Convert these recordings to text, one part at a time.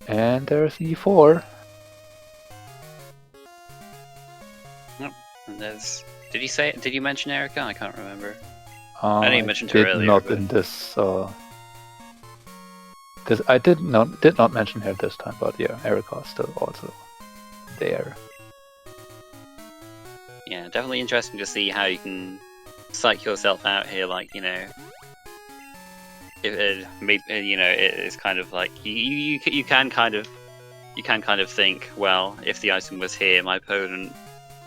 And there's E4. Yep. And there's... Did you mention Erica? I can't remember. I know you mentioned her did earlier, not but... in this. I did not mention her this time, but yeah, Erica is still also there. Yeah, definitely interesting to see how you can psych yourself out here. Like, you know, it's kind of like you can kind of think, well, if the item was here, my opponent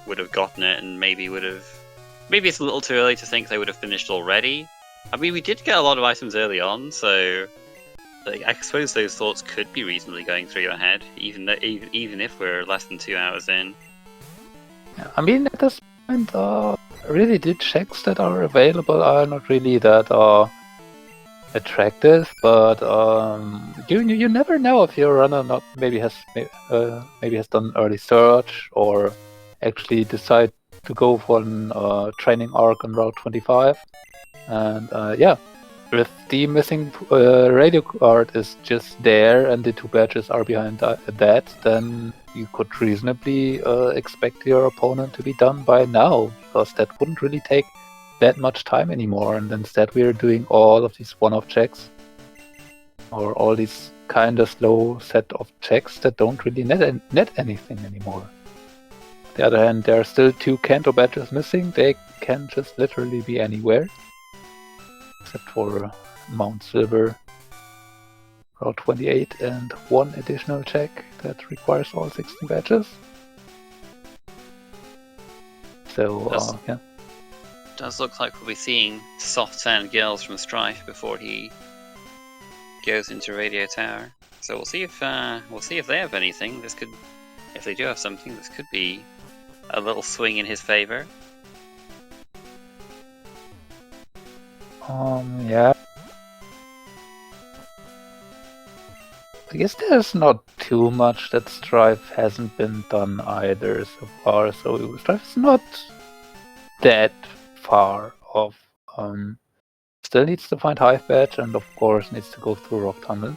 would have gotten it, and maybe it's a little too early to think they would have finished already. I mean, we did get a lot of items early on, so like, I suppose those thoughts could be reasonably going through your head, even if we're less than 2 hours in. Yeah, I mean, at this point, really the checks that are available are not really that attractive, but you never know if your runner not maybe has done early search or actually decide to go for an training arc on Route 25, and yeah, if the missing radio card is just there and the 2 badges are behind that, then you could reasonably expect your opponent to be done by now, because that wouldn't really take that much time anymore, and instead we're doing all of these one-off checks, or all these kind of slow set of checks that don't really net anything anymore. On the other hand, there are still 2 Kanto badges missing. They can just literally be anywhere, except for Mount Silver, Route 28, and 1 additional check that requires all 16 badges. So, yeah. Does look like we'll be seeing soft sand girls from Strife before he goes into Radio Tower. So we'll see if they have anything. This could, if they do have something, this could be a little swing in his favor. Yeah. I guess there's not too much that Strife hasn't been done either so far, so Strife's not that far off. Still needs to find Hive Badge, and of course needs to go through Rock Tunnel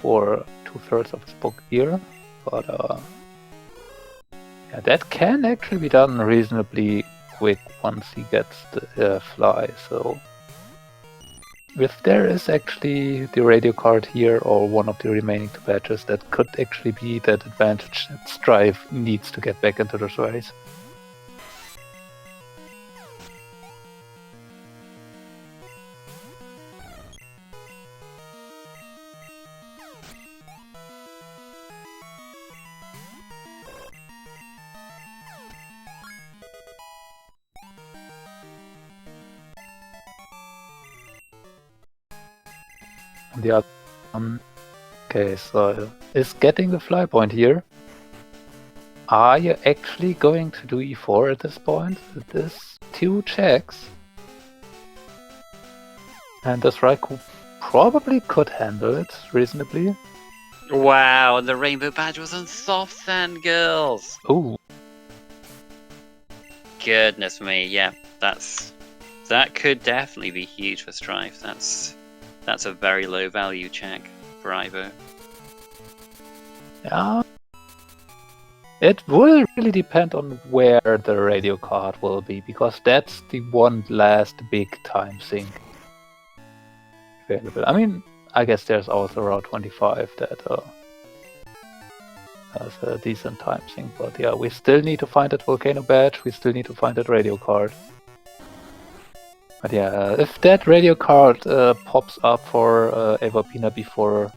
for 2/3 of his book here, but yeah, that can actually be done reasonably quick once he gets the fly, so if there is actually the radio card here or one of the remaining 2 badges, that could actually be that advantage that Strife needs to get back into this race. The other okay, so is getting the fly point here. Are you actually going to do E4 at this point? This 2 checks. And this Raikou probably could handle it reasonably. Wow, and the rainbow badge was on soft sand girls. Ooh. Goodness me, yeah, that could definitely be huge for Strife. That's a very low value check for Ivo. Yeah. It will really depend on where the radio card will be, because that's the one last big time sink available. I mean, I guess there's also Route 25 that has a decent time sink, but yeah, we still need to find that volcano badge, we still need to find that radio card. But yeah, if that radio card pops up for Aivoapina before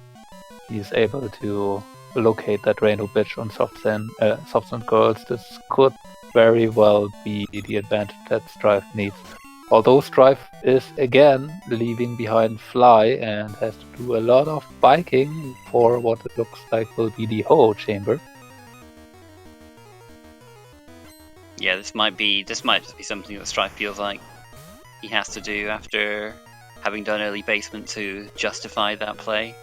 he's able to locate that rainbow bitch on soft sand girls, this could very well be the advantage that Strife needs. Although Strife is again leaving behind Fly and has to do a lot of biking for what it looks like will be the Ho-Oh chamber. Yeah, this might just be something that Strife feels like he has to do after having done early basement to justify that play.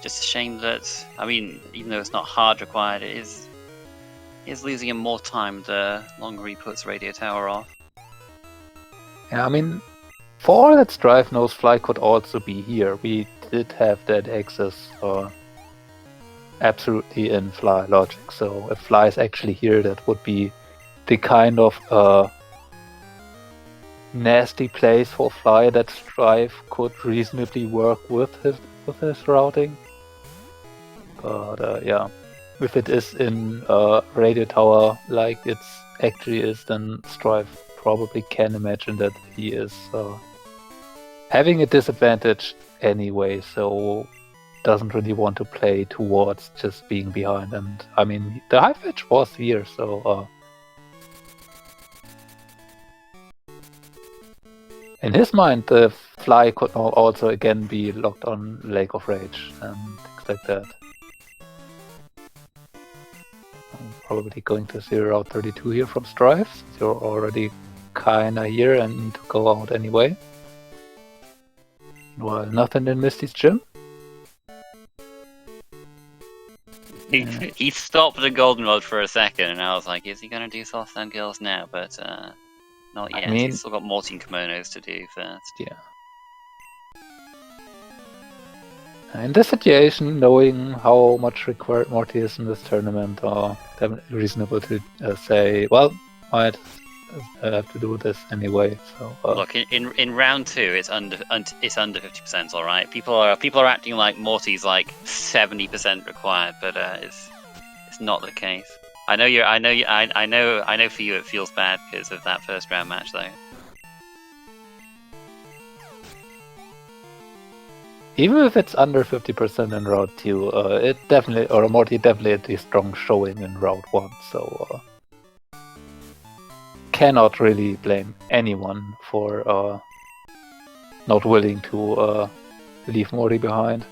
Just a shame that, I mean, even though it's not hard required, it is losing him more time the longer he puts Radio Tower off. Yeah, I mean, for all that Strife knows, Fly could also be here. We did have that access absolutely in fly logic. So if fly is actually here, that would be the kind of nasty place for fly that Strife could reasonably work with his routing. But yeah, if it is in radio tower like it actually is, then Strife probably can imagine that he is having a disadvantage anyway, so doesn't really want to play towards just being behind. And I mean, the high fetch was here, so in his mind, the fly could also again be locked on Lake of Rage and things like that. I'm probably going to see Route 32 here from Strife, since you're already kinda here and need to go out anyway. Well, nothing in Misty's gym. He stopped the goldenrod for a second, and I was like, is he going to do soft and girls now? But not yet. I mean, He's still got Morty and kimonos to do first. Yeah. In this situation, knowing how much required Morty is in this tournament, definitely reasonable to say, well, might have to do this anyway. So look, in round 2, it's under 50%. All right, people are acting like Morty's like 70% required, but it's not the case. I know for you it feels bad because of that first round match though. Even if it's under 50% in Route 2, it definitely, or Morty definitely had a strong showing in Route 1, so cannot really blame anyone for not willing to leave Morty behind.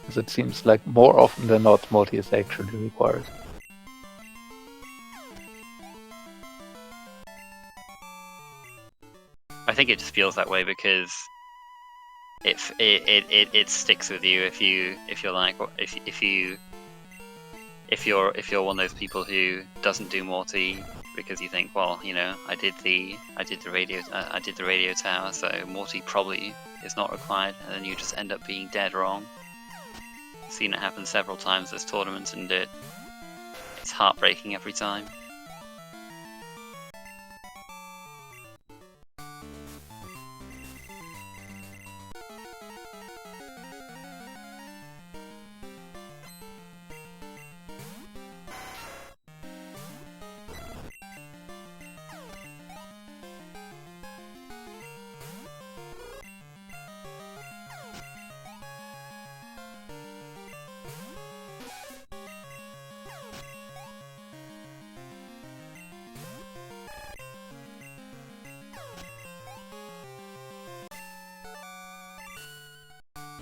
As it seems like more often than not, Morty is actually required. I think it just feels that way because it sticks with you if you're like if you're one of those people who doesn't do Morty because you think, well, you know, I did the radio tower, so Morty probably is not required, and then you just end up being dead wrong. I've seen it happen several times this tournament, and it's heartbreaking every time.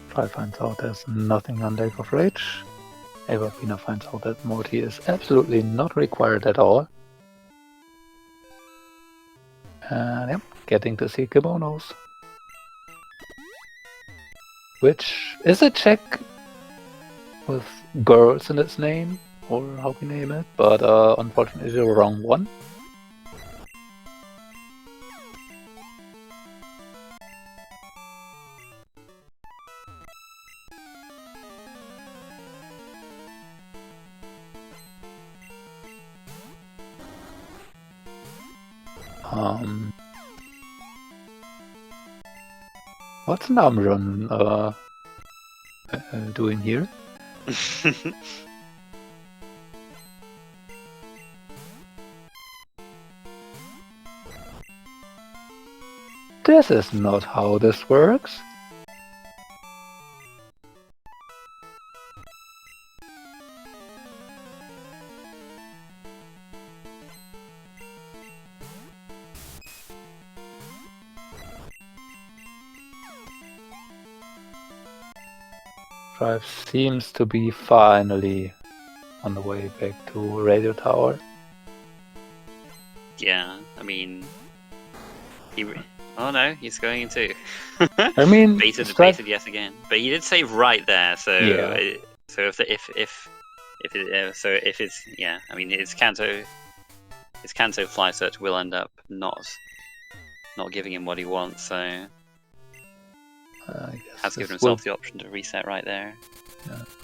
Fry finds out there's nothing on Lake of Rage. Aivoapina finds out that Morty is absolutely not required at all. And yep, getting to see kimonos. Which is a check with girls in its name, or how we name it, but unfortunately the wrong one. What's Namjoon doing here? This is not how this works. Strife seems to be finally on the way back to Radio Tower. Yeah, I mean, oh no, he's going into. I mean, baited yet again, but he did save right there. So yeah. So if it's yeah, I mean his Kanto fly search will end up not giving him what he wants. So I guess Has given this will, himself the option to reset right there.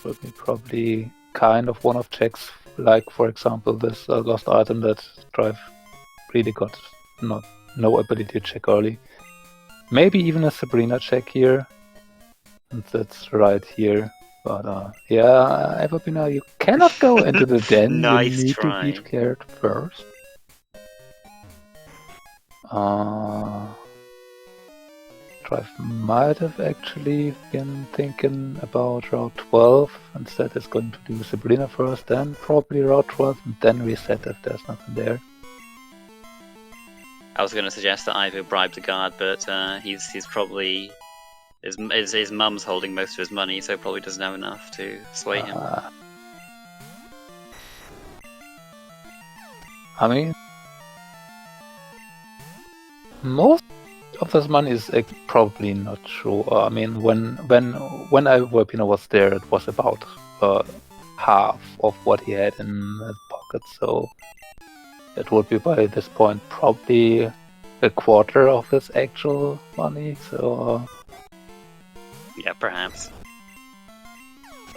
will be probably kind of one of checks, like for example this lost item that Strife really got no ability to check early. Maybe even a Sabrina check here, and that's right here. But yeah, Aivoapina, you cannot go into the den. You Nice need to be try. scared first. Strife might have actually been thinking about Route 12. Instead, is going to do Sabrina first, then probably Route 12, and then reset if there's nothing there. I was going to suggest that Ivo bribed the guard, but he's probably his mum's holding most of his money, so probably doesn't have enough to sway him. I mean, most of this money is probably not true. I mean, when Aivoapina was there, it was about half of what he had in his pocket, so it would be by this point probably a quarter of his actual money. So yeah, perhaps.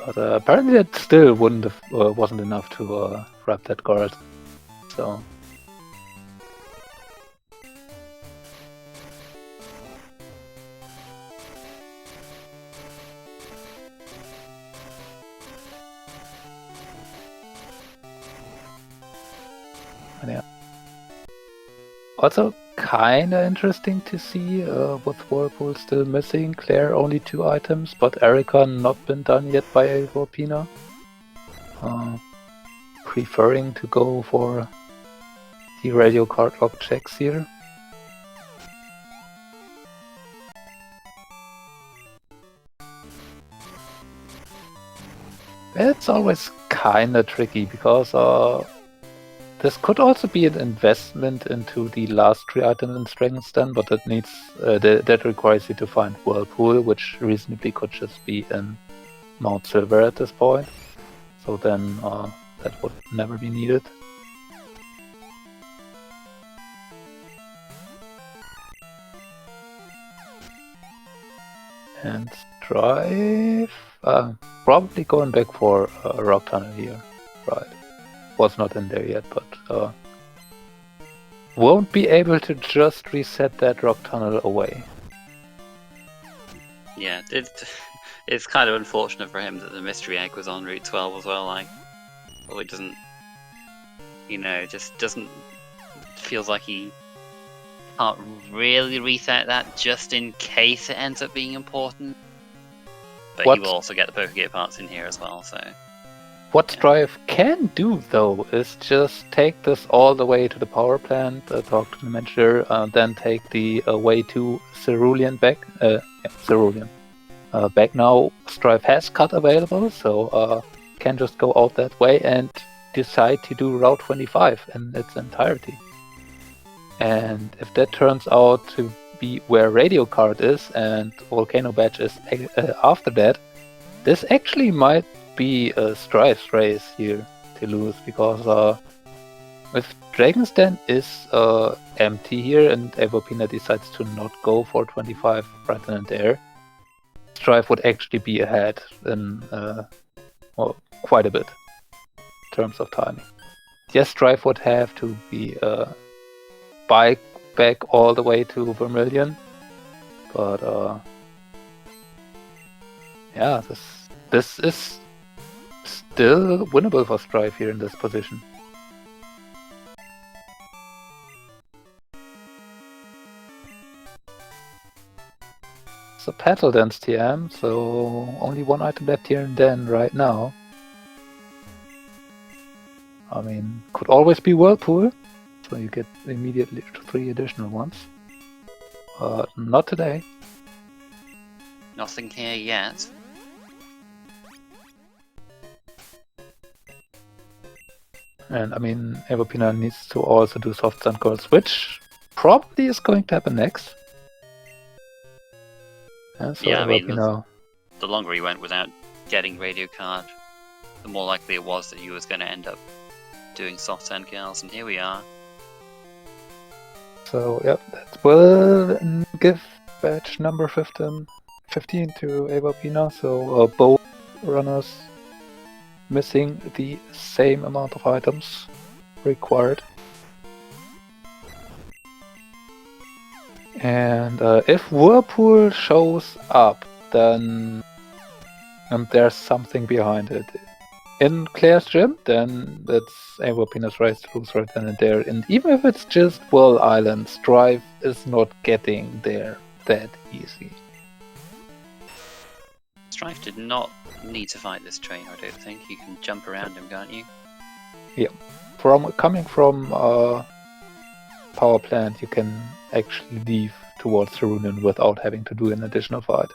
But apparently it still wasn't enough to wrap that guard. So. Yeah. Also, kinda interesting to see with Whirlpool still missing, Claire only 2 items, but Erika not been done yet by Aivoapina. Preferring to go for the radio card lock checks here. It's always kinda tricky because this could also be an investment into the last 3 items in Strength Stand, but that needs that requires you to find Whirlpool, which reasonably could just be in Mount Silver at this point. So then that would never be needed. And Strife, probably going back for Rock Tunnel here, right? Was not in there yet, but won't be able to just reset that Rock Tunnel away. Yeah, it's kind of unfortunate for him that the mystery egg was on Route 12 as well. Like, well, it doesn't, just doesn't feels like he can't really reset that just in case it ends up being important. But he will also get the Pokegear parts in here as well, so. What Strife can do, though, is just take this all the way to the power plant, talk to the manager, then take the way to Cerulean back. Cerulean. Back now, Strife has cut available, so can just go out that way and decide to do Route 25 in its entirety. And if that turns out to be where Radio Card is and Volcano Badge is after that, this actually might be a Strife's race here to lose, because if Dragon's Den is empty here and Aivoapina decides to not go for 25 right then and there, Strife would actually be ahead in quite a bit in terms of timing. Yes, Strife would have to be bike back all the way to Vermilion, but yeah, this is still winnable for Strife here in this position. So Petal Dance TM, so only 1 item left here and then right now. I mean, could always be Whirlpool, so you get immediately 3 additional ones. Not today. Nothing here yet. And I mean, Aivoapina needs to also do soft sand calls, which probably is going to happen next. And so yeah, I mean, the longer he went without getting Radio Card, the more likely it was that he was going to end up doing soft sand kills, and here we are. So, yep, that will give badge number 15 15 to Aivoapina, so both runners missing the same amount of items required. And if Whirlpool shows up, then there's something behind it. In Claire's gym, then that's Aivoapina's race to lose right then and there. And even if it's just Whirl Island, Strife is not getting there that easy. Strife did not need to fight this train, I don't think. You can jump around him, can't you? Yeah. Coming from power plant, you can actually leave towards Cerulean without having to do an additional fight.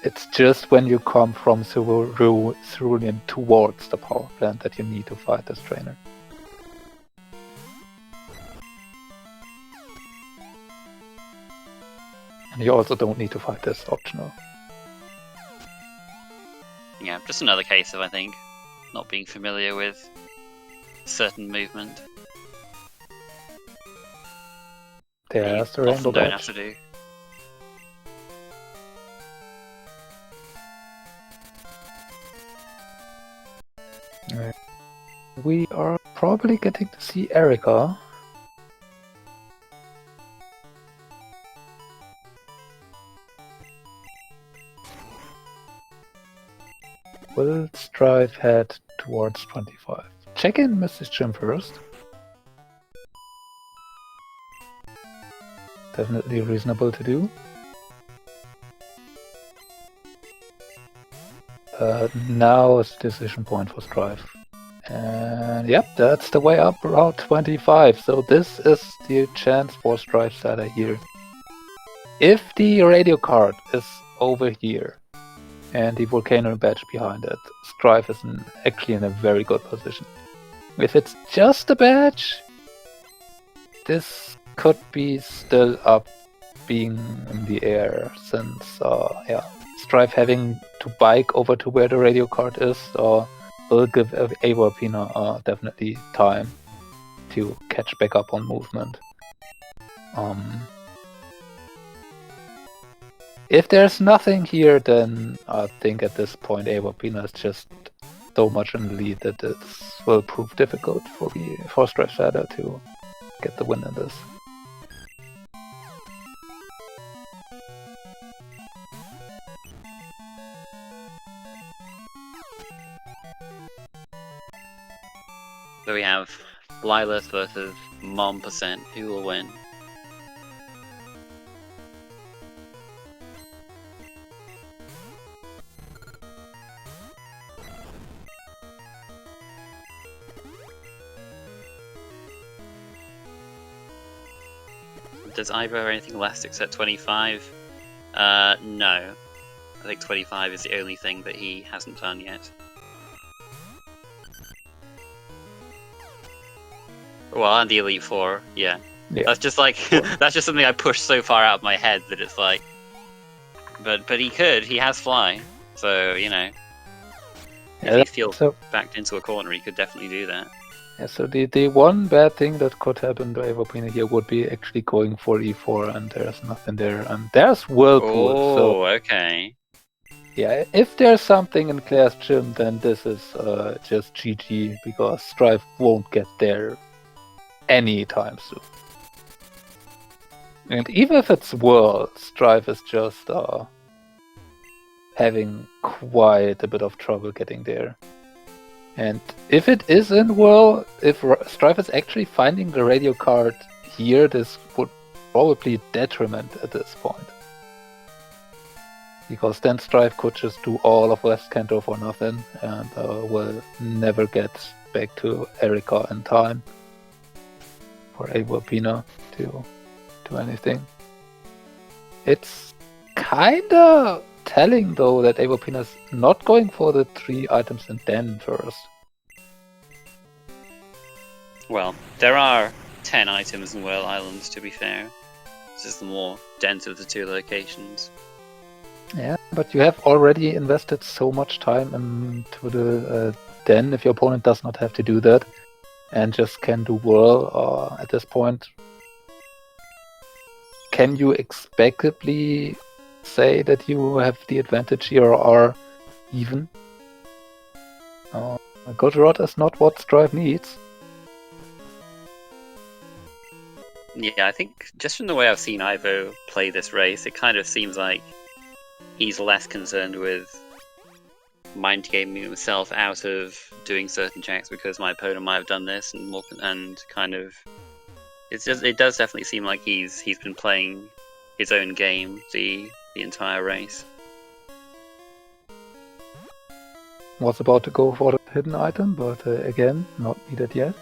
It's just when you come from Cerulean towards the power plant that you need to fight this trainer. And you also don't need to fight this optional. Yeah, just another case of, I think, not being familiar with certain movement. There's the You rainbow often don't badge. have to do. We are probably getting to see Erika. Will Strife head towards 25? Check in Mrs. Jim first. Definitely reasonable to do. Now is the decision point for Strife. And yep, that's the way up, Route 25. So this is the chance for Strifesada here. If the radio card is over here and the volcano badge behind it, Strife is actually in a very good position. If it's just a badge, this could be still up being in the air, since Strife having to bike over to where the radio card is will give Aivoapina definitely time to catch back up on movement. If there's nothing here, then I think at this point Aivoapina is just so much in the lead that it will prove difficult for Strifesada to get the win in this. So we have Lilith versus Mom%. Who will win? Does Ivo have anything less except 25? No. I think 25 is the only thing that he hasn't done yet. Well, and the Elite Four, yeah. That's just like that's just something I pushed so far out of my head that it's like, but he has fly, so you know, if he feels backed into a corner, he could definitely do that. Yeah, so the one bad thing that could happen to Aivoapina here would be actually going for E4, and there's nothing there, and there's Whirlpool. Oh, okay. Yeah, if there's something in Claire's gym, then this is just GG, because Strife won't get there anytime soon. And even if it's Whirl, Strife is just having quite a bit of trouble getting there. And if it is in Whirl, if Strife is actually finding the radio card here, this would probably detriment at this point. Because then Strife could just do all of West Kanto for nothing and will never get back to Erika in time for Aivoapina to do anything. It's kinda telling though that Aivoapina is not going for the 3 items in Den first. Well, there are 10 items in Whirl Islands, to be fair. This is the more dense of the 2 locations. Yeah, but you have already invested so much time into the Den if your opponent does not have to do that and just can do Whirl at this point. Can you expectably say that you have the advantage here or are even. A good rod is not what Strife needs. Yeah, I think just from the way I've seen Ivo play this race, it kind of seems like he's less concerned with mind gaming himself out of doing certain checks because my opponent might have done this and more, and kind of it does definitely seem like he's been playing his own game the entire race. Was about to go for the hidden item, but again, not needed yet.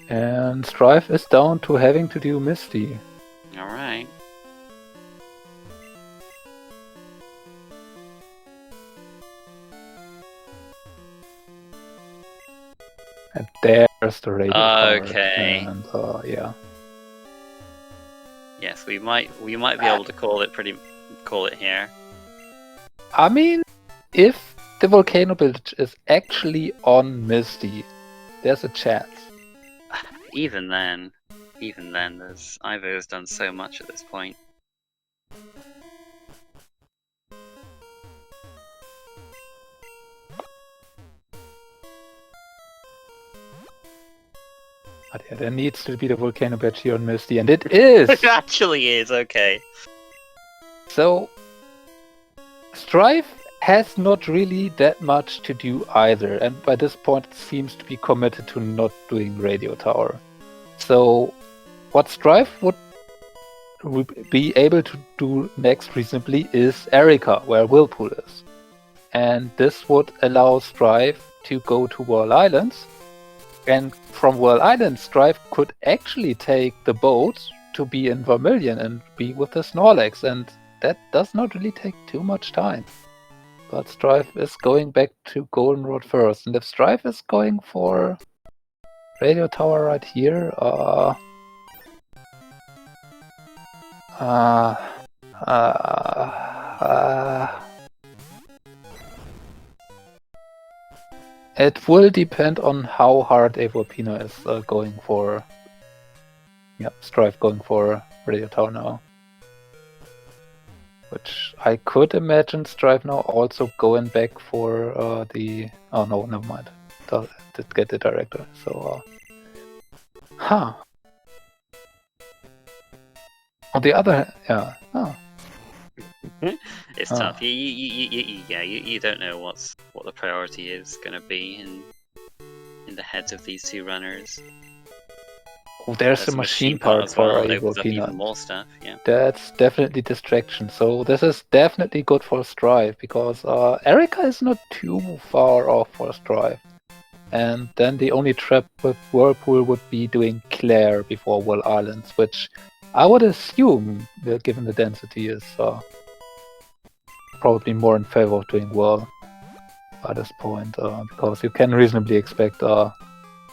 And Strife is down to having to do Misty. Alright. And there's the radio card. Okay. And yeah. Yes, we might be able to call it here. I mean, if the volcano village is actually on Misty, there's a chance. Even then, Ivo has done so much at this point. But yeah, there needs to be the volcano badge here on Misty, and it is! It actually is, okay. So, Strife has not really that much to do either, and by this point it seems to be committed to not doing Radio Tower. So, what Strife would be able to do next reasonably is Erika, where Whirlpool is. And this would allow Strife to go to Whirl Islands, and from Whirl Islands, Strife could actually take the boat to be in Vermilion and be with the Snorlax, and that does not really take too much time. But Strife is going back to Goldenrod first, and if Strife is going for Radio Tower right here, it will depend on how hard Aivoapina is going for. Yeah, Strife going for Radio Tower now. Which I could imagine Strife now also going back for the... Oh no, never mind. Did get the director, so... Huh. On the other hand, yeah. Oh. It's tough. You don't know what the priority is going to be in the heads of these two runners. Oh, there's a machine part for Aivoapina. Even Aivoapina. more stuff, yeah. That's definitely distraction. So this is definitely good for Strife because Erika is not too far off for Strife. And then the only trap with Whirlpool would be doing Claire before Whirl Islands, which I would assume, given the density, is probably more in favor of doing Whirl by this point, because you can reasonably expect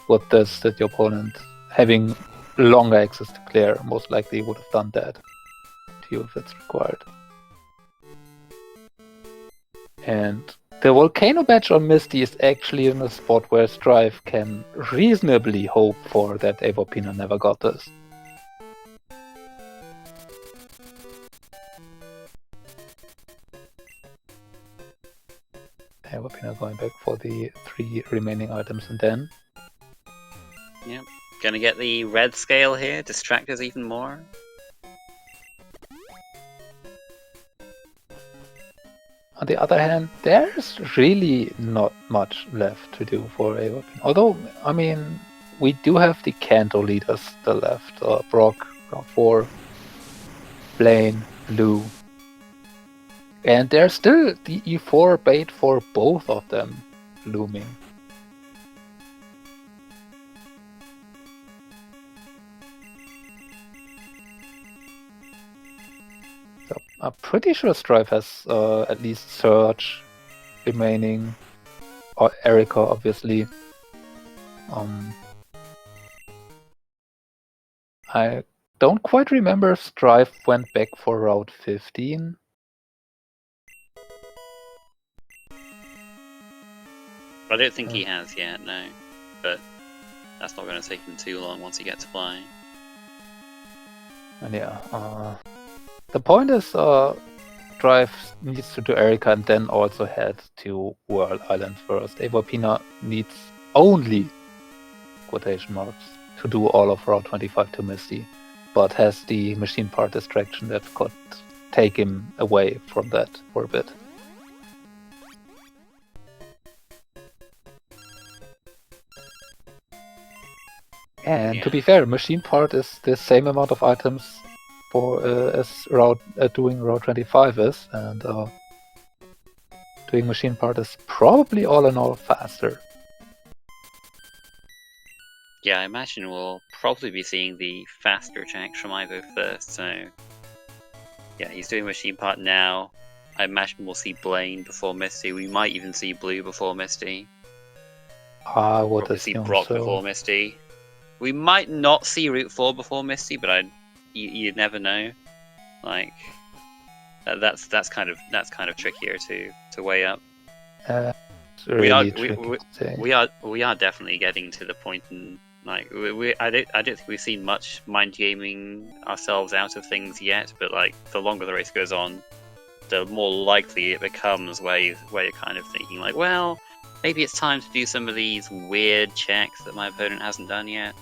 with this that your opponent, having longer access to Claire, most likely would have done that to you if it's required. And the Volcano Badge on Misty is actually in a spot where Strife can reasonably hope for that Aivoapina never got this. Aivoapina going back for the 3 remaining items and then... Yep. Gonna get the red scale here, distract us even more. On the other hand, there's really not much left to do for Aivoapina. Although, I mean, we do have the Kanto leaders still left. Brock, round 4, Blaine, Lou. And there's still the E4 bait for both of them looming. So I'm pretty sure Strife has at least Surge remaining, or Erika, obviously. I don't quite remember if Strife went back for Route 15. I don't think he has yet, no. But that's not going to take him too long once he gets flying. And yeah, The point is, Strife needs to do Erika and then also head to World Island first. Aivoapina needs only quotation marks to do all of Route 25 to Misty, but has the machine part distraction that could take him away from that for a bit. And to be fair, machine part is the same amount of items for as doing Route 25 is, and doing machine part is probably all in all faster. Yeah, I imagine we'll probably be seeing the faster checks from Ivo first, so... Yeah, he's doing machine part now. I imagine we'll see Blaine before Misty. We might even see Blue before Misty. I would Probably see assume Brock so. before Misty. We might not see Route 4 before Misty, but you'd never know. Like that's kind of trickier to weigh up. Really we are definitely getting to the point in like I don't think we've seen much mind gaming ourselves out of things yet, but like the longer the race goes on, the more likely it becomes where you're kind of thinking like, well, maybe it's time to do some of these weird checks that my opponent hasn't done yet.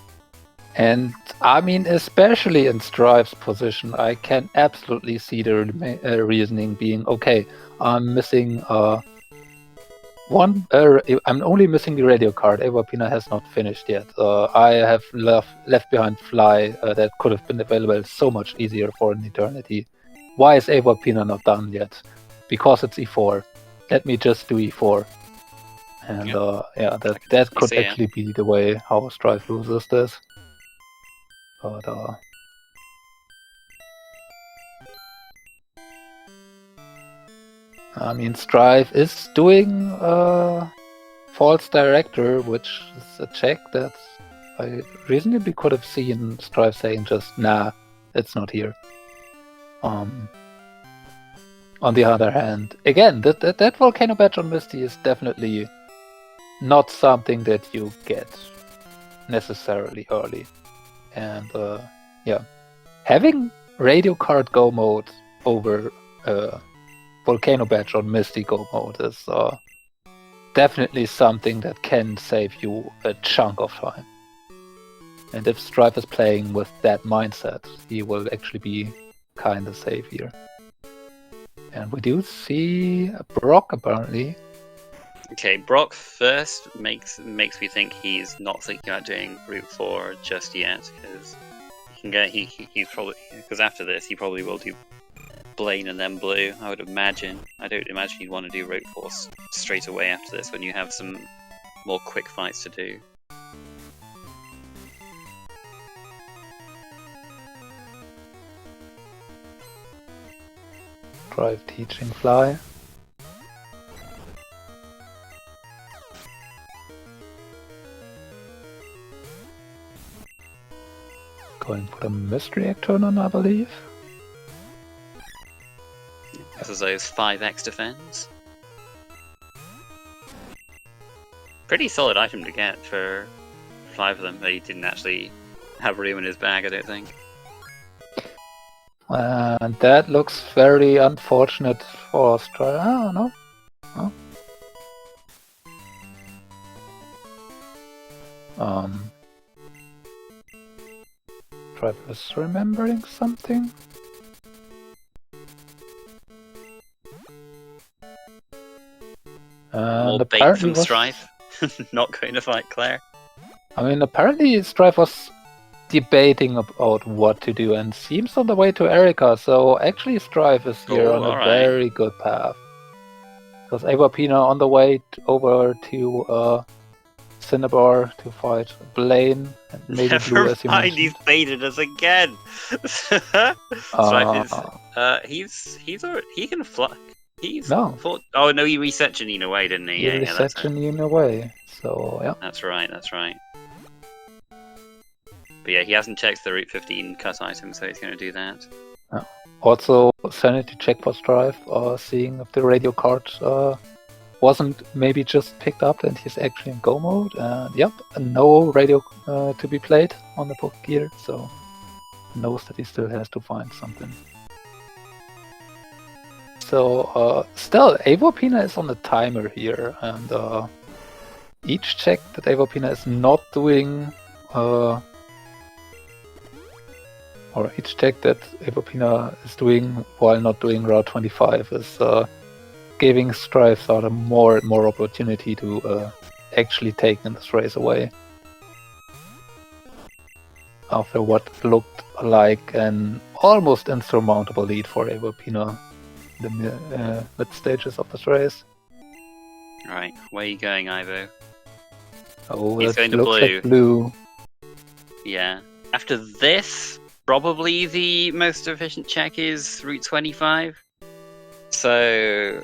And I mean, especially in Strife's position, I can absolutely see the reasoning being, okay, I'm missing I'm only missing the radio card. Aivoapina has not finished yet. I have left behind Fly that could have been available so much easier for an eternity. Why is Aivoapina not done yet? Because it's E4. Let me just do E4. And yeah, that could actually be the way how Strife loses this. But I mean, Strife is doing False Director, which is a check that I reasonably could have seen Strife saying just, nah, it's not here. On the other hand, again, that Volcano Badge on Misty is definitely not something that you get necessarily early. And yeah, having radio card go mode over Volcano Badge on Misty go mode is definitely something that can save you a chunk of time. And if Strife is playing with that mindset, he will actually be kinda safe here. And we do see Brock apparently. Okay, Brock first makes me think he's not thinking about doing Route 4 just yet, because he's probably, because after this he probably will do Blaine and then Blue, I would imagine. I don't imagine you'd want to do Route 4 straight away after this when you have some more quick fights to do. Drive teaching Fly. Going for the mystery turn, I believe. This is those 5x defense. Pretty solid item to get for 5 of them, but he didn't actually have room in his bag, I don't think. And that looks very unfortunate for Strife. Oh, no. Oh. Strife is remembering something. More bait from Strife. Not going to fight Claire. I mean, apparently Strife was debating about what to do and seems on the way to Erika, so actually Strife is here on a very good path. Because Aivoapina on the way over to Cinnabar to fight Blaine and maybe Blue, as you mentioned. He's baited us again! Strife is, he can fly. Oh no, he reset Janine away, didn't he? He reset Janine away, so yeah. That's right. But yeah, he hasn't checked the Route 15 cut item, so he's going to do that. Also, sanity check for Strife, seeing if the radio card wasn't maybe just picked up and he's actually in go mode. And yep, no radio to be played on the book gear, so knows that he still has to find something. So still, Aivoapina is on the timer here, and each check that Aivoapina is not doing, or each check that Aivoapina is doing while not doing Route 25 is giving Strifesada more and more opportunity to actually take this race away. After what looked like an almost insurmountable lead for Aivoapina in the mid stages of this race. Right, where are you going, Ivo? Oh, He's that going to looks blue. like blue. Yeah. After this, probably the most efficient check is Route 25. So,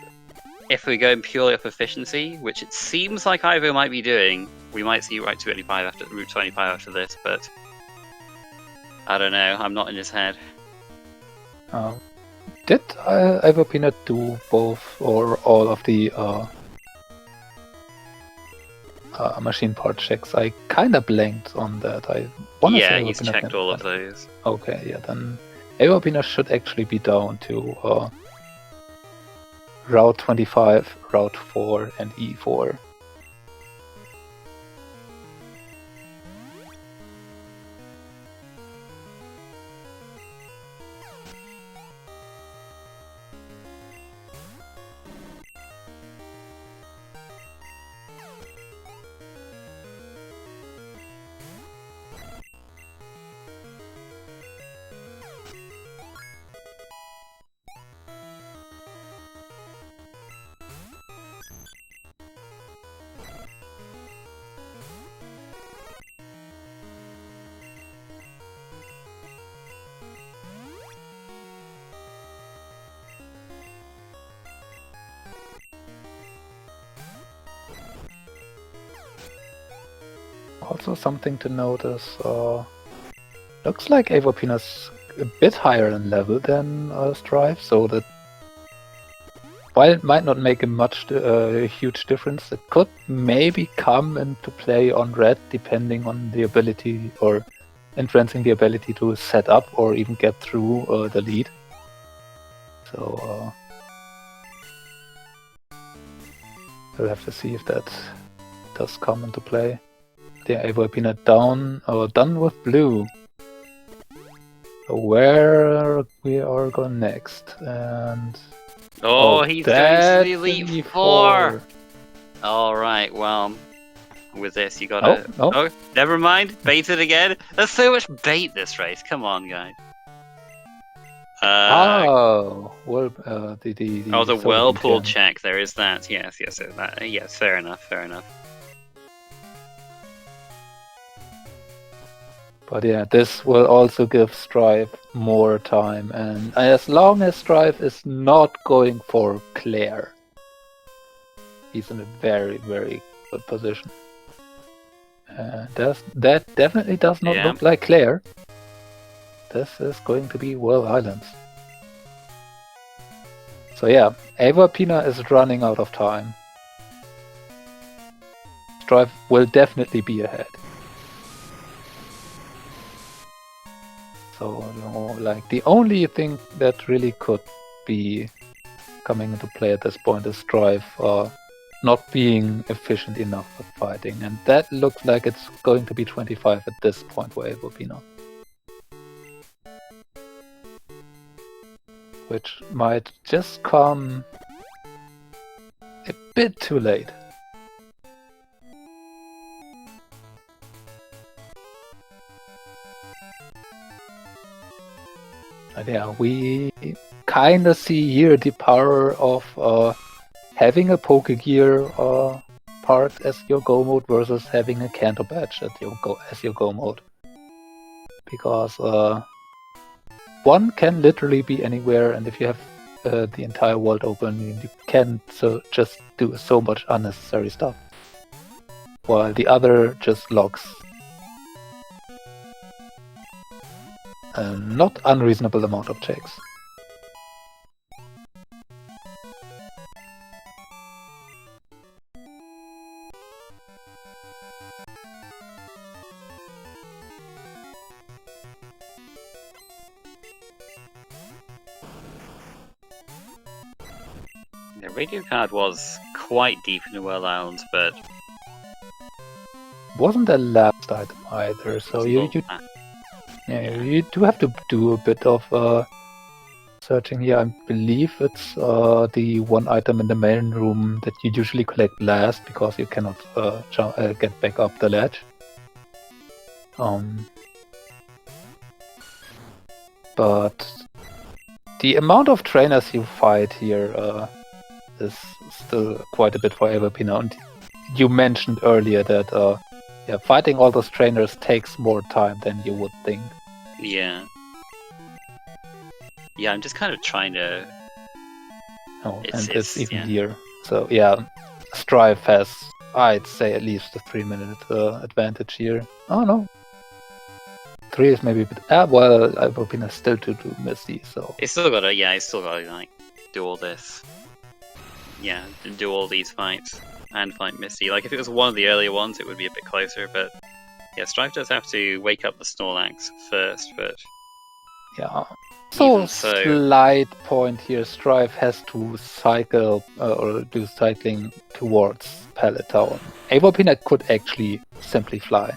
if we're going purely off efficiency, which it seems like Ivo might be doing, we might see Route 25 after this, but I don't know. I'm not in his head. Did Aivoapina do both or all of the machine part checks? I kind of blanked on that. I want to Yeah, say he's Aivoapina checked can- all of those. Okay, yeah, then Aivoapina should actually be down to Route 25, Route 4, and E4. Also something to notice, looks like Aivoapina's a bit higher in level than Strife, so that while it might not make a huge difference, it could maybe come into play on red, depending on the ability or influencing the ability to set up or even get through the lead. So we'll have to see if that does come into play. The Aivoapina done with blue. So where we are going next, and He's going to that's the an Elite E4. 4! Alright, well, with this you gotta... Oh. Never mind, bait it again. There's so much bait this race, come on guys. Well, the whirlpool check, there is that, yes, fair enough. But yeah, this will also give Strife more time, and as long as Strife is not going for Claire, he's in a very, very good position. That definitely does not look like Claire. This is going to be World Islands. So yeah, Aivoapina is running out of time. Strife will definitely be ahead. So, like, the only thing that really could be coming into play at this point is Strife not being efficient enough with fighting, and that looks like it's going to be 25 at this point for Aivoapina. Which might just come a bit too late. And yeah, we kind of see here the power of having a Pokegear part as your go mode versus having a Kanto badge as your go mode. Because one can literally be anywhere, and if you have the entire world open, you can just do so much unnecessary stuff. While the other just logs a not unreasonable amount of checks. The radio card was quite deep in the World Islands, but wasn't the last item either, so you do have to do a bit of searching here. I believe it's the one item in the main room that you usually collect last because you cannot get back up the ledge. But the amount of trainers you fight here is still quite a bit for Aivoapina. And you mentioned earlier that fighting all those trainers takes more time than you would think. Yeah. Yeah, I'm just kind of trying to... Oh, it's even here. So yeah, Strife has, I'd say, at least a 3-minute advantage here. Oh no. 3 is maybe a bit... well, Aivoapina still too Misty, so... It's still gotta, like, do all this. Yeah, do all these fights. And fight Misty. Like, if it was one of the earlier ones, it would be a bit closer, but... Yeah, Strife does have to wake up the Snorlax first, but... Yeah. So, slight point here, Strife has to cycle, or do cycling towards Pallet Town. Aivoapina could actually simply fly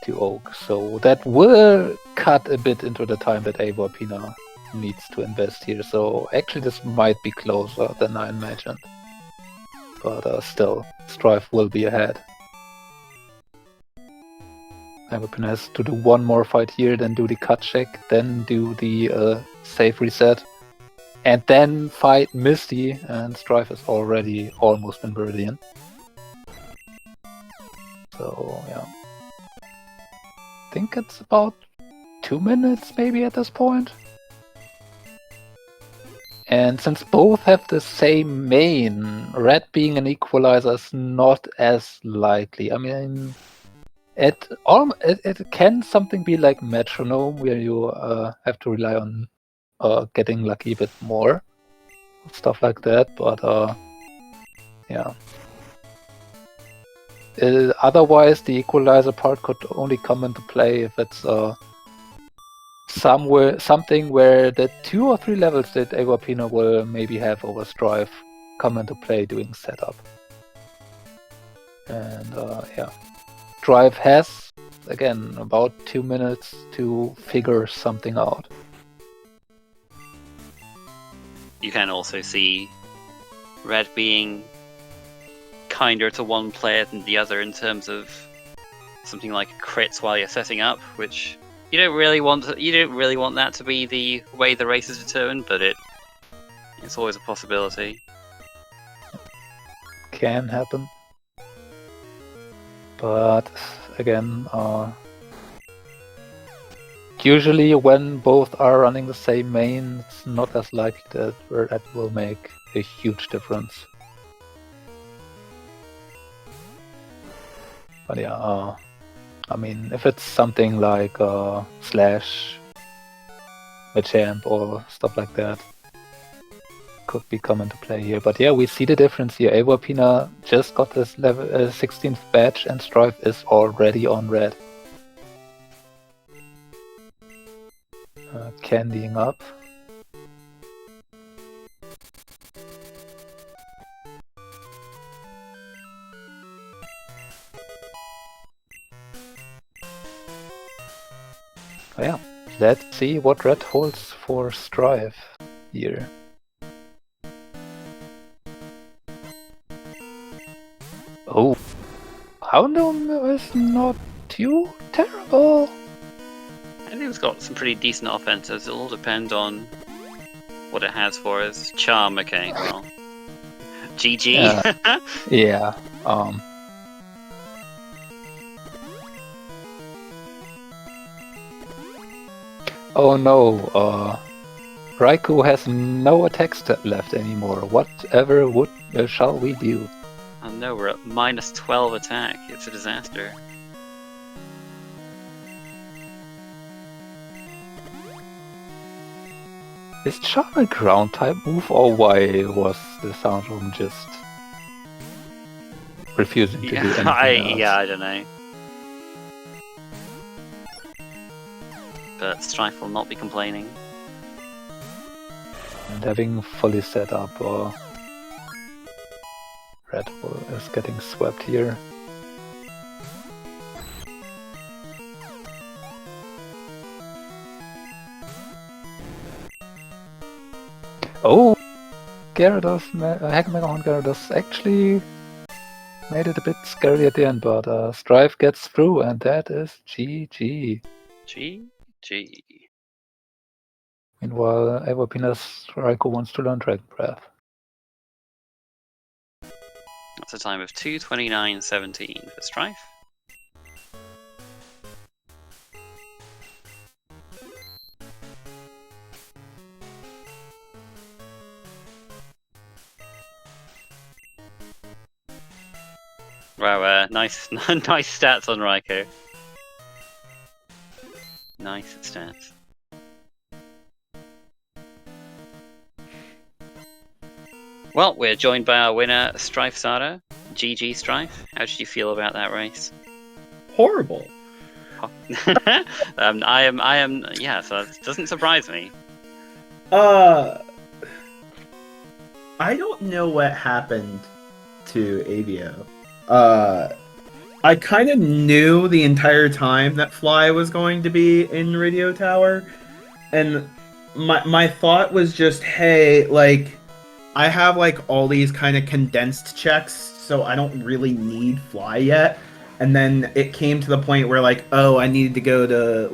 to Oak, so that will cut a bit into the time that Aivoapina needs to invest here, so actually this might be closer than I imagined. But still, Strife will be ahead. Aivoapina has to do one more fight here, then do the cut check, then do the save reset, and then fight Misty, and Strife is already almost in Viridian. So, yeah. I think it's about 2 minutes maybe at this point. And since both have the same main, Red being an equalizer is not as likely. I mean, it can something be like Metronome, where you have to rely on getting lucky a bit more, stuff like that. But yeah. Otherwise, the equalizer part could only come into play if it's something where the 2 or 3 levels that Aivoapina will maybe have over Strife come into play doing setup. And yeah. Strife has, again, about 2 minutes to figure something out. You can also see Red being kinder to one player than the other in terms of something like crits while you're setting up, which you don't really want that to be the way the race is determined, but it's always a possibility. Can happen. But again, usually when both are running the same main, it's not as likely that Red will make a huge difference. But yeah, I mean, if it's something like Slash, Machamp, or stuff like that, could be come into play here. But yeah, we see the difference here. Aivoapina just got this level 16th badge, and Strife is already on Red. Candying up. Oh yeah, let's see what Red holds for Strife here. Oh, Houndoom is not too terrible. I think it's got some pretty decent offenses. It'll all depend on what it has for us. Charm, okay, well. GG. Yeah. Oh no, Raikou has no attack stat left anymore. Whatever shall we do? Oh no, we're at -12 attack. It's a disaster. Is Charm a ground type move, or why was the Sound Room just refusing to do anything else? Yeah, I don't know. But Strife will not be complaining. And having fully set up, Red Bull is getting swept here. Oh! Gyarados, Hackmegahorn Gyarados actually made it a bit scary at the end, but Strife gets through, and that is GG. GG. Meanwhile, Aivoapina's Raikou wants to learn Dragon Breath. That's a time of 2:29.17 for Strife. Wow, nice, nice stats on Raikou. Nice stats. Well, we're joined by our winner, Strifesada. GG Strife. How did you feel about that race? Horrible. I am. Yeah, so it doesn't surprise me. I don't know what happened to Avio. I kind of knew the entire time that Fly was going to be in Radio Tower, and my thought was just, hey, like, I have like all these kind of condensed checks, so I don't really need Fly yet. And then it came to the point where like, oh, I need to go to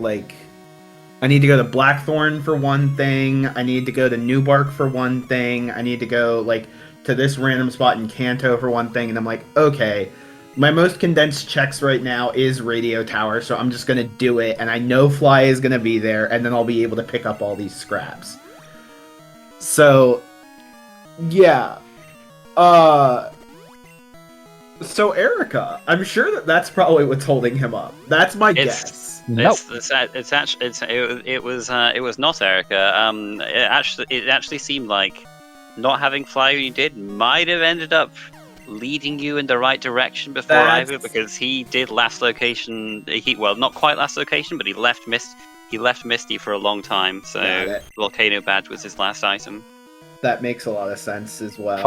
Blackthorn for one thing, I need to go to Newbark for one thing, I need to go like to this random spot in Kanto for one thing, and I'm like, okay, my most condensed checks right now is Radio Tower, so I'm just gonna do it, and I know Fly is gonna be there, and then I'll be able to pick up all these scraps. So, yeah. So Erica, I'm sure that's probably what's holding him up. That's my guess. Nope. It was not Erica. It actually seemed like not having Fly when you did might have ended up leading you in the right direction before Ivo, because he did last location. Well, not quite last location, but he left Misty for a long time. So Volcano Badge was his last item. That makes a lot of sense as well.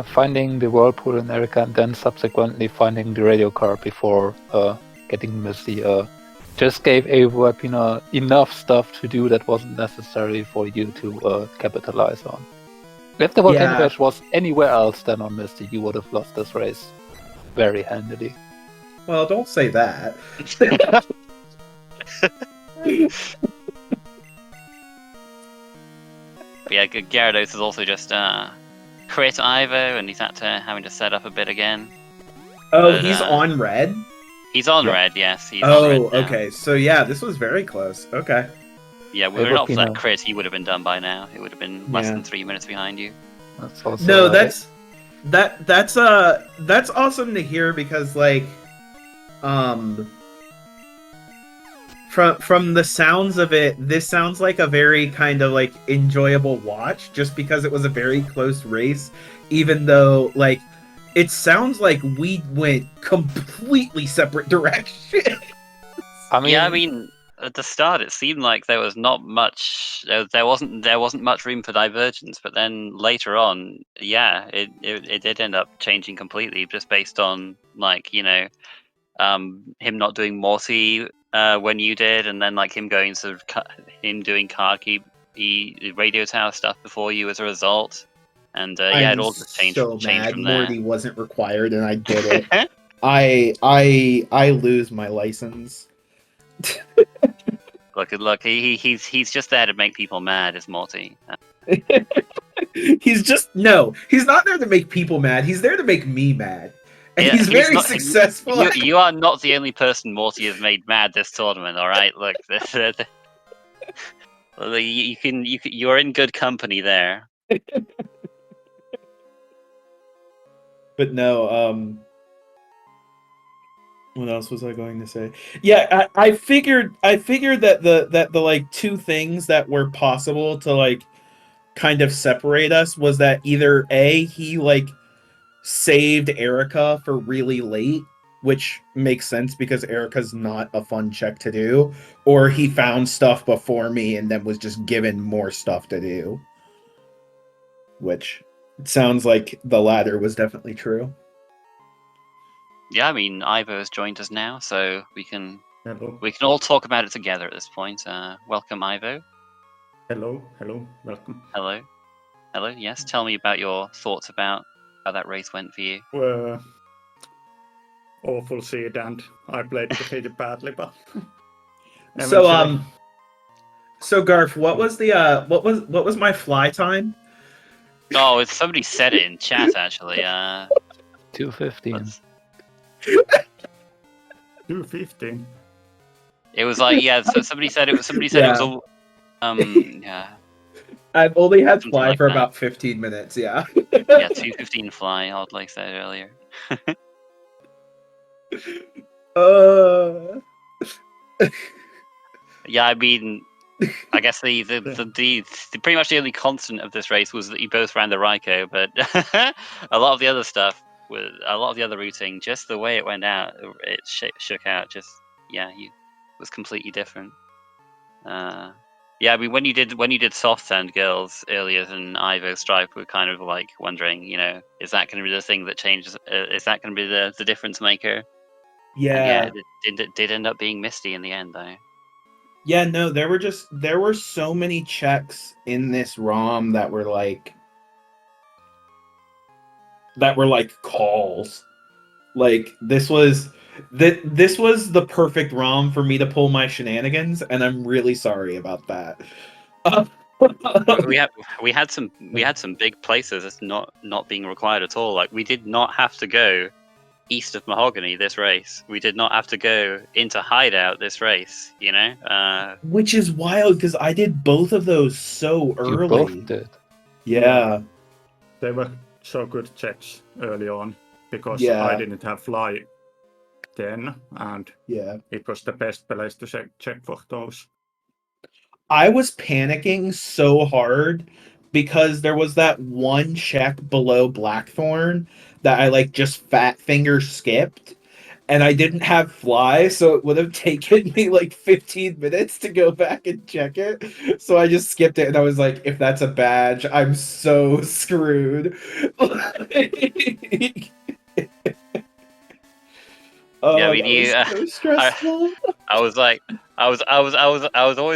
Finding the Whirlpool in Erica, and then subsequently finding the radio card before getting Misty just gave Aivoapina enough stuff to do that wasn't necessary for you to capitalize on. If the Volcano Badge was anywhere else than on Misty, you would have lost this race very handily. Well, don't say that. Yeah, Gyarados is also just crit Ivo, and he's having to set up a bit again. Oh, but, he's on red? He's on red, yes. He's on red now. Okay. So yeah, this was very close. Okay. Yeah, were it not for that crit, he would have been done by now. It would have been less than 3 minutes behind you. That's also no, that's awesome to hear, because like from the sounds of it, this sounds like a very kind of like enjoyable watch, just because it was a very close race, even though like it sounds like we went completely separate directions. I mean, at the start it seemed like there was not much. There wasn't much room for divergence, but then later on, it did end up changing completely, just based on like him not doing Morty when you did, and then like him doing card keep Radio Tower stuff before you as a result, and it all just changed from there. Morty wasn't required, and I did it. I lose my license. Look, he's just there to make people mad, is Morty. He's not there to make people mad. He's there to make me mad. And he's very successful. You are not the only person Morty has made mad this tournament. All right, look, you're in good company there. But no, what else was I going to say? Yeah, I figured that the like two things that were possible to like kind of separate us was that either A, he like saved Erica for really late, which makes sense because Erica's not a fun check to do, or he found stuff before me and then was just given more stuff to do. which it sounds like the latter was definitely true. Yeah, I mean, Ivo has joined us now, so we can Hello. all talk about it together at this point. Welcome, Ivo. Hello. Welcome. Hello. Yes, tell me about your thoughts about how that race went for you. Awful seed, and I played pretty badly, but So Garf, what was my fly time? Oh, somebody said it in chat actually. 2:15. 2:15. It was like so somebody said it was Yeah. yeah. I've only had Something fly like for that. about 15 minutes. Yeah. Yeah, 2:15 fly. Odd like said earlier. Yeah, I mean, I guess the pretty much the only constant of this race was that you both ran the Raiko, but a lot of the other stuff, with a lot of the other routing, just the way it went out, it shook out. Just was completely different. Yeah, I mean, when you did soft sand girls earlier than Ivo Stripe, we're kind of like wondering, is that going to be the thing that changes? Is that going to be the difference maker? Yeah. And yeah, it did end up being Misty in the end, though. Yeah, no, there were so many checks in this ROM that were like calls. Like this was the perfect ROM for me to pull my shenanigans, and I'm really sorry about that. We had some big places that's not being required at all. Like we did not have to go east of Mahogany this race. We did not have to go into Hideout this race. Which is wild because I did both of those so early. You both did. Yeah. They were so good checks early on because Yeah. I didn't have fly then, and Yeah. it was the best place to check for those. I was panicking so hard because there was that one check below Blackthorn that I like just fat finger skipped, and I didn't have fly, so it would have taken me like 15 minutes to go back and check it. So I just skipped it, and I was like, if that's a badge, I'm so screwed. Yeah, I mean, so stressful. I was always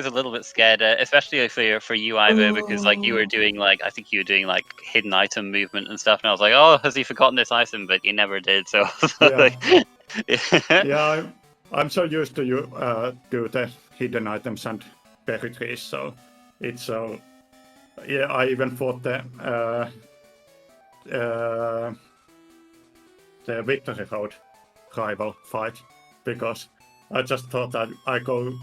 a little bit scared, especially for you, Ivo, because like you were doing I think you were doing like hidden item movement and stuff, and I was like, oh, has he forgotten this item? But you never did. So Yeah, I'm so used to do the hidden items and berry trees, so it's so. Yeah, I even fought the Victory Road rival fight because I just thought that I go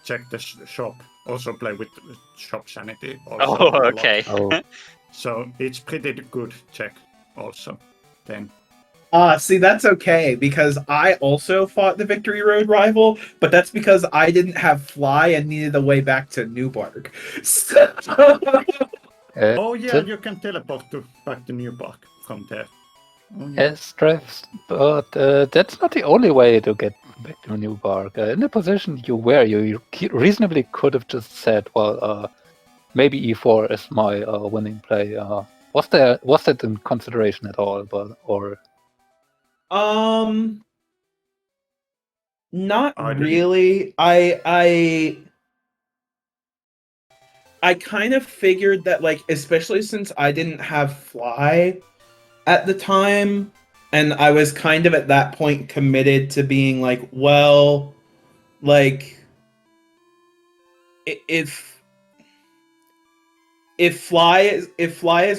check the shop, also play with shop sanity. Also oh, okay. Oh. So it's pretty good check also then. See, that's okay, because I also fought the Victory Road rival, but that's because I didn't have fly and needed a way back to Newbark. So... oh yeah, you can teleport back to Newbark from there. Oh, yeah. Yes, Strifes, but that's not the only way to get back to New Bark. In the position you were, you reasonably could have just said, well, maybe E4 is my winning play. Was that in consideration at all? Not I didn't. really. I kind of figured that, like, especially since I didn't have fly at the time, and I was kind of at that point committed to being like, well, like, if fly is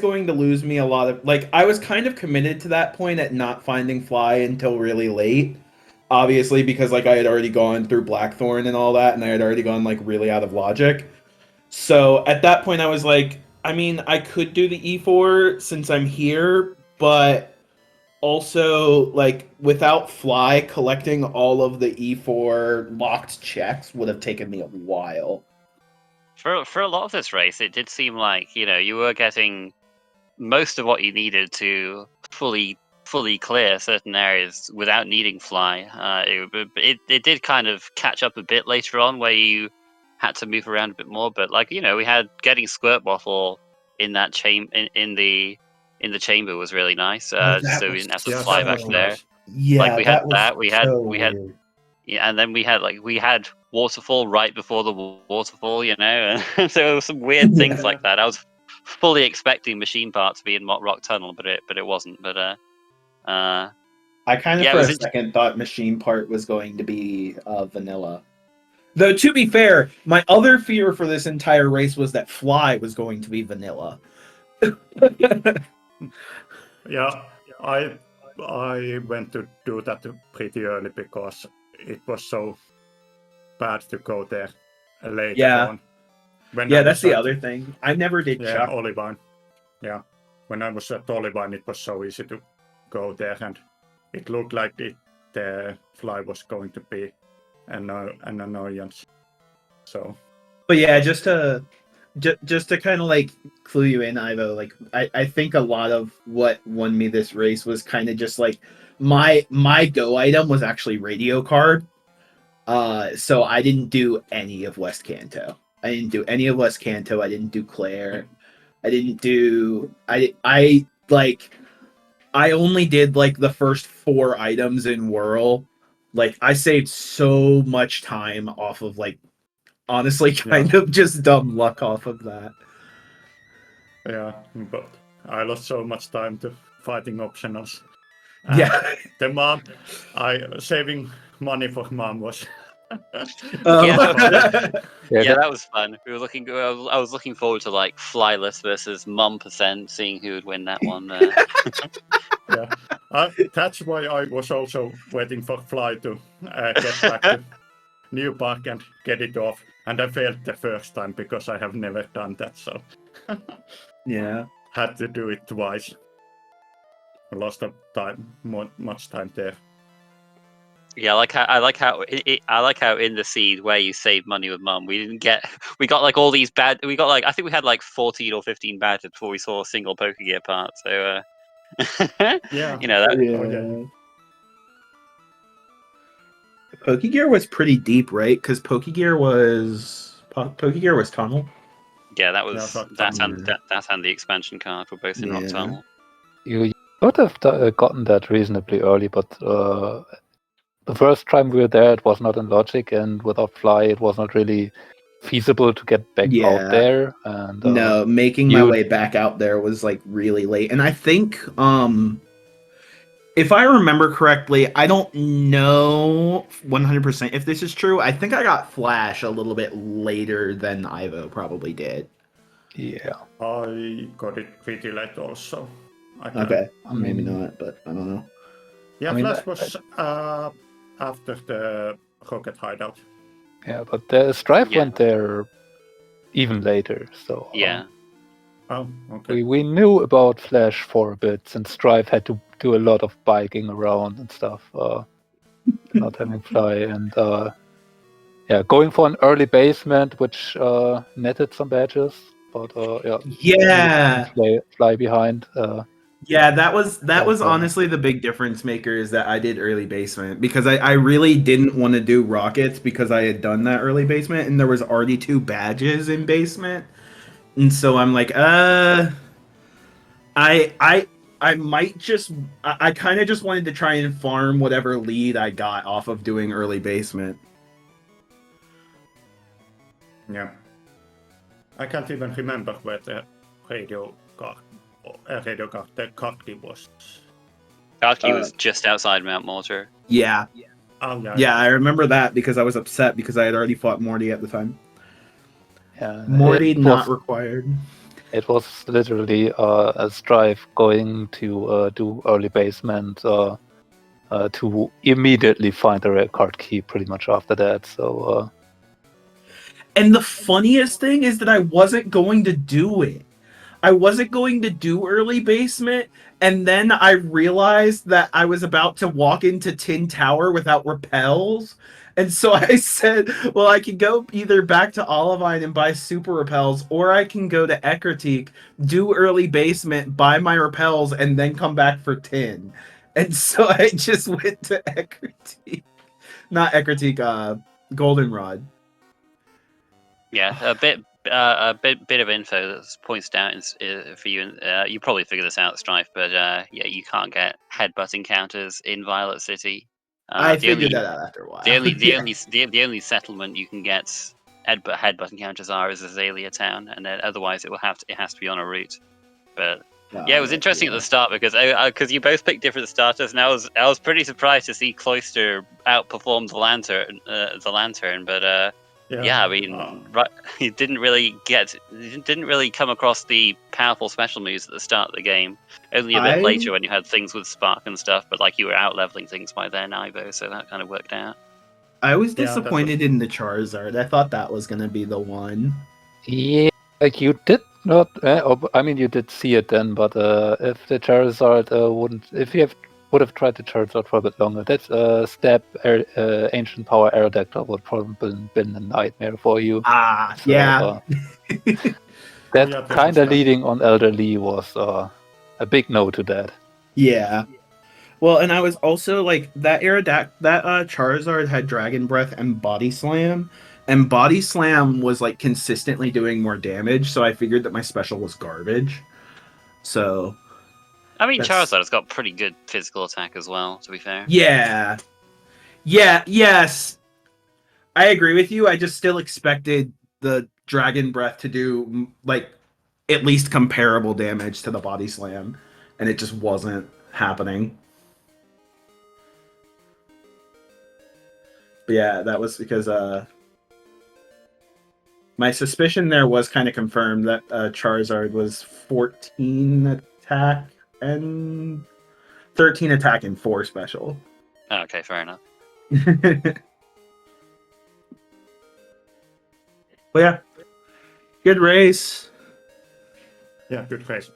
going to lose me a lot of, like, I was kind of committed to that point at not finding fly until really late, obviously, because like I had already gone through Blackthorn and all that, and I had already gone like really out of logic. So at that point I was like, I mean, I could do the E4 since I'm here, but also, like, without fly, collecting all of the E4 locked checks would have taken me a while. For a lot of this race, it did seem like you were getting most of what you needed to fully clear certain areas without needing fly. It did kind of catch up a bit later on where you had to move around a bit more. But we had getting Squirt Waffle in that in the chamber was really nice. that So we was didn't have to Yeah, fly that back was there. nice. Yeah, Like we had was that. We had so we had weird. yeah, and then we had waterfall right before the waterfall. You know, and so there were some weird things Yeah. like that. I was fully expecting machine part to be in Rock Tunnel, but it wasn't. But I kind of Yeah, it for was a second thought machine part was going to be vanilla. Though to be fair, my other fear for this entire race was that Fly was going to be vanilla. Yeah, I went to do that pretty early because it was so bad to go there later Yeah. on. When Yeah, I that's was the at, other thing. I never did yeah, Chuck. Olivine. Yeah, when I was at Olivine, it was so easy to go there, and it looked like the Fly was going to be an annoyance. So, But yeah, just to kind of like clue you in, Ivo, like I think a lot of what won me this race was kind of just like my go item was actually radio card. So I didn't do any of West Kanto. I didn't do any of West Kanto. I didn't do Claire. I didn't do I like I only did like the first 4 items in Whirl. Like I saved so much time off of like honestly kind of just dumb luck off of that. yeah, but I lost so much time to fighting optionals. Yeah. The mom, saving money for mom was. Yeah, that was fun. We were looking. I was looking forward to like Flyless versus Mum %, seeing who would win that one. Yeah, that's why I was also waiting for Fly to get back to New Park and get it off, and I failed the first time because I have never done that, so Yeah. had to do it twice. Lost of time, much time there. Yeah, I like how in the seed where you save money with Mum, we got like all these bad. We got like I think we had like 14 or 15 badges before we saw a single Pokegear part. So Yeah, you know that. Yeah. Okay. Pokegear was pretty deep, right? Because Pokegear was Tunnel. Yeah, that was Yeah, that's and the expansion card were both in Rock Yeah. Tunnel. You could have gotten that reasonably early, but the first time we were there, it was not in Logic, and without Fly, it was not really feasible to get back Yeah. out there. And No, making my you- way back out there was like really late. And I think if I remember correctly, I don't know 100% if this is true. I think I got Flash a little bit later than Ivo probably did. yeah, I got it pretty late also. I can- Okay. I Maybe mean- not, but I don't know. Yeah, I mean, Flash was after the Rocket Hideout. yeah, but Strife Yeah. went there even later. So Yeah, Oh, okay. we knew about Flash for a bit, since Strife had to do a lot of biking around and stuff, not having Fly, and yeah, going for an early basement, which netted some badges, but Yeah. fly behind. Yeah, that was Okay. honestly the big difference maker is that I did early basement because I really didn't want to do rockets because I had done that early basement and there was already 2 badges in basement. And so I'm like, I might just I kind of just wanted to try and farm whatever lead I got off of doing early basement. Yeah. I can't even remember where the radio card, the card was. Kalki was just outside Mount Mortar. Yeah. Oh, yeah. Yeah, I remember that because I was upset because I had already fought Morty at the time. Yeah, Morty it not was, required. it was literally a Strife going to do early basement to immediately find a rare card key pretty much after that. So And the funniest thing is that I wasn't going to do it. I wasn't going to do early basement, and then I realized that I was about to walk into Tin Tower without repels. And so I said, well, I can go either back to Olivine and buy super repels, or I can go to Eckertique, do early basement, buy my repels, and then come back for Tin. And so I just went to Eckertique. Not Eckertique, Goldenrod. Yeah, a bit bit of info that points out for you. You probably figure this out, Strife, but yeah, you can't get headbutt encounters in Violet City. I The only figured that out after a while. the only settlement you can get headbutt encounters is Azalea Town, and then otherwise it has to be on a route. But yeah, it was interesting at the start because you both picked different starters, and I was pretty surprised to see Cloister outperform the lantern. But yeah, I mean, he didn't really come across the powerful special moves at the start of the game. Only a bit later when you had things with Spark and stuff, but like you were out leveling things by then, Ivo, so that kind of worked out. I was disappointed in the Charizard. I thought that was gonna be the one. Yeah, like you did not. I mean, you did see it then, but if the Charizard if you would have tried the Charizard for a bit longer, that step Ancient Power Aerodactyl would probably been a nightmare for you. So, Yeah. that kind of leading on Elderly was a big no to that. Yeah. Well, and I was also like that Charizard had Dragon Breath and Body Slam, and Body Slam was like consistently doing more damage, so I figured that my special was garbage. So I mean, Charizard's got pretty good physical attack as well, to be fair. Yeah. Yes. I agree with you. I just still expected the Dragon Breath to do like at least comparable damage to the Body Slam, and it just wasn't happening. But yeah, that was because my suspicion there was kind of confirmed that Charizard was 14 attack and 13 attack and 4 special. Okay, fair enough. But yeah, good race. Yeah, good race.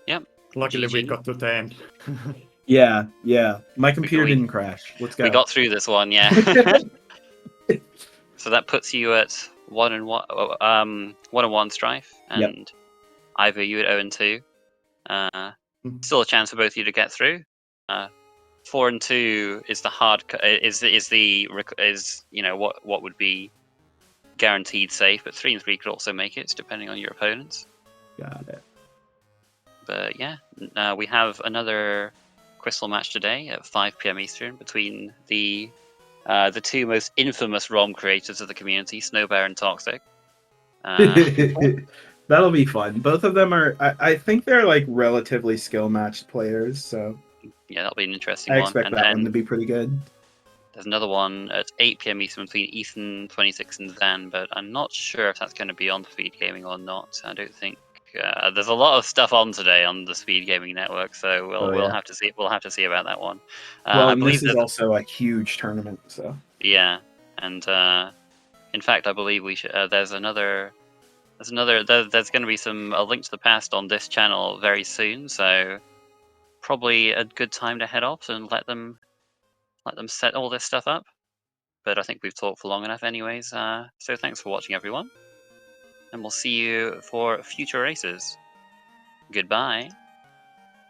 Yep. Luckily, GG. we got to the end. Yeah. My computer didn't crash. Let's go. We got through this one, yeah. So that puts you at 1-1 Strife, and Ivo, you at 0-2. Still a chance for both of you to get through. 4-2 is the hard what would be guaranteed safe, but 3-3 could also make it depending on your opponents. Got it. But yeah, we have another Crystal match today at 5 p.m. Eastern between the two most infamous ROM creators of the community, Snowbear and Toxic. That'll be fun. Both of them are. I think they're like relatively skill matched players, so yeah, that'll be an interesting I one. expect that one to be pretty good. There's another one at 8 p.m. Eastern between Ethan26 and Zan, but I'm not sure if that's going to be on SpeedGaming or not. I don't think there's a lot of stuff on today on the SpeedGaming network, so we'll have to see. We'll have to see about that one. Well, I believe this is also a huge tournament, so yeah, and in fact, I believe we should. There's going to be a link to the past on this channel very soon, so probably a good time to head off and let them set all this stuff up. But I think we've talked for long enough anyways, so thanks for watching, everyone, and we'll see you for future races. Goodbye.